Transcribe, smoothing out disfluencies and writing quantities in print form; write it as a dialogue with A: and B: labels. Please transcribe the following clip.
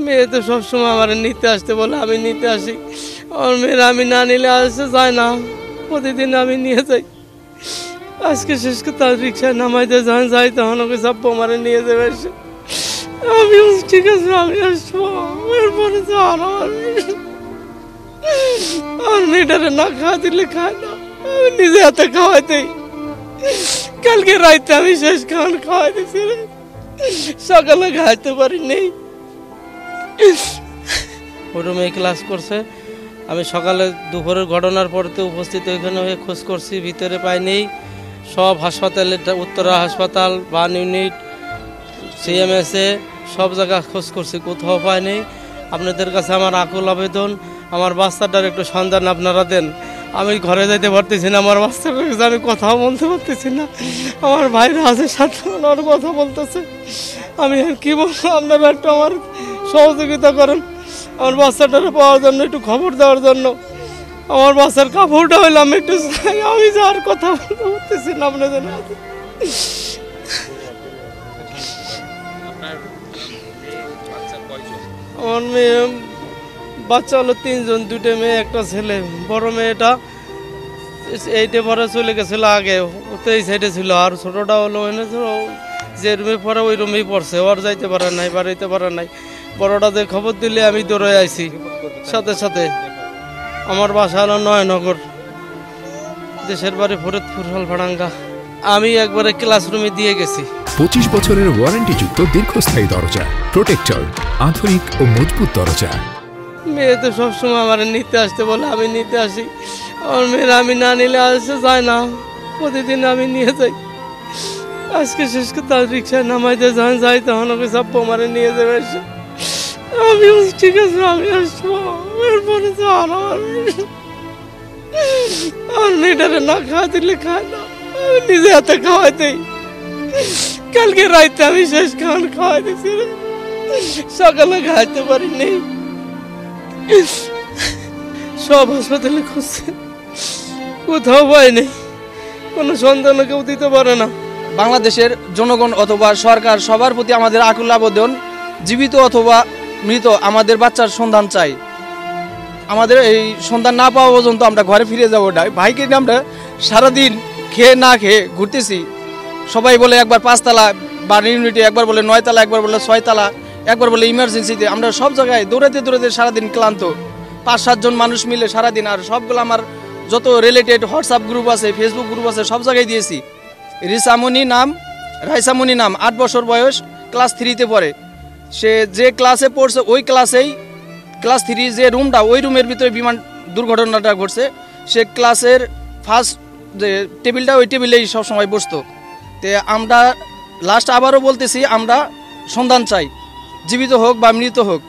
A: মেয়ে তো সবসময় আমার নিতে আসতে বলে, আমি নিতে আসি। আমার মেয়েরা আমি না নিলে আসতে যায় না, প্রতিদিন আমি নিয়ে যাই। আজকে শেষ করে তার রিক্সায় নামাইতে যখন যাই তখন ওকে চাপ্পু আমার নিয়ে যাবে এসে। আমি ঠিক আছে আমি আসবো, এরপরে তো আমার মেয়েটারে না খাওয়া দিলে খায় না, আমি নিজে হাতে খাওয়াই দিই। কালকে রাইতে আমি শেষ খাওয়ান খাওয়াই দিছি, সকালে খাইতে পারি নেই। ওই রুমে ক্লাস করছে, আমি সকালে দুপুরের ঘটনার পরতে উপস্থিত ওইখানে হয়ে খোঁজ করছি, ভিতরে পাই নেই। সব হাসপাতালে, উত্তরা হাসপাতাল, বান ইউনিট, সিএমএসে সব জায়গায় খোঁজ করছি, কোথাও পাই নেই। আপনাদের কাছে আমার আকুল আবেদন, আমার বাচ্চাটার একটু সন্ধান আপনারা দেন। আমি ঘরে যাইতে পারতেছি না, আমার বাচ্চাটার কাছে আমি কথাও বলতে পারতেছি না। আমার ভাইরা আছে সাথে, আমার কথা বলতেছে, আমি আর কি বলবো। আপনারা একটু আমার সহযোগিতা করেন আমার বাচ্চাটারে পাওয়ার জন্য, একটু খবর দেওয়ার জন্য। আমার বাচ্চার কাপড়টা হইলাম একটু, আমি যার কথা বলতে পারতেছি না আপনাদের। আমার মেয়ে বাচ্চা হলো 3 জন, 2টে মেয়ে 1টা ছেলে। বড় মেয়েটা 8-এ পরে চলে গেছিল আগে, ওতে এই সাইডে ছিল। আর ছোটটা হলো যে রুমে পড়ে ওই রুমেই পড়ছে, ওর যাইতে পারে নাই, বাড়িতে পারে নাই। বড়টাদের খবর দিলে আমি দৌড়ে আইছি সাথে সাথে। আমার বাসা হলো নয়নগর, দেশের বাড়ি ফরিদপুর হালফাডাঙ্গা। আমি একবারে ক্লাসরুমে দিয়ে গেছি।
B: 25 বছরের ওয়ারেন্টিযুক্ত দীর্ঘস্থায়ী দরজা প্রোটেক্টর, আধুনিক ও মজবুত দরজা।
A: মেয়ে তো সবসময় আমার নিতে আসতে বলে, আমি নিতে আসি। আমার মেয়েরা আমি না নিলে আসতে যায় না, প্রতিদিন আমি নিয়ে যাই। আজকে শেষ করে তার রিক্সায় নামাইতে যখন যাই তখন ওকে চাপ্পু আমার নিয়ে যাবে এসে। আমি ঠিক আছে আমি আসবো, এরপরে তো আমার মেয়েটারে না খাওয়া দিলে খায় না, আমি নিজে হাতে খাওয়াই দিই। কালকে রাইতে আমি শেষ খাওয়ান খাওয়াই দিছি, সকালে খাইতে পারি নেই। সব হাসপাতালে খুঁজছে, কোথাও পাই নেই, কোনো সন্ধান কেউ দিতে পারে না।
C: বাংলাদেশের জনগণ অথবা সরকার সবার প্রতি আমাদের আকুল আবেদন, জীবিত অথবা মৃত আমাদের বাচ্চার সন্ধান চাই। আমাদের এই সন্ধান না পাওয়া পর্যন্ত আমরা ঘরে ফিরে যাবো না। ভাইকে নিয়ে আমরা সারাদিন খেয়ে না খেয়ে ঘুরতেছি। সবাই বলে একবার 5 তালা বার্ন ইউনিটে, একবার বলে 9 তালা, একবার বলে 6 তালা, একবার বলে ইমার্জেন্সিতে। আমরা সব জায়গায় দৌড়াতে দৌড়াতে সারাদিন ক্লান্ত, 5-7 জন মানুষ মিলে সারাদিন। আর সবগুলো আমার যত রিলেটেড হোয়াটসঅ্যাপ গ্রুপ আছে, ফেসবুক গ্রুপ আছে, সব জায়গায় দিয়েছি। রাইসামণি নাম 8 বছর বয়স, ক্লাস 3-তে পড়ে। সে যে ক্লাসে পড়ছে ওই ক্লাসেই, ক্লাস 3 যে রুমটা, ওই রুমের ভিতরে বিমান দুর্ঘটনাটা ঘটছে। সে ক্লাসের ফার্স্ট যে টেবিলটা, ওই টেবিলেই সবসময় বসতো। তে আমরা লাস্ট আবারও বলতেছি, আমরা সন্ধান চাই, জীবিত হোক বা মৃত হোক।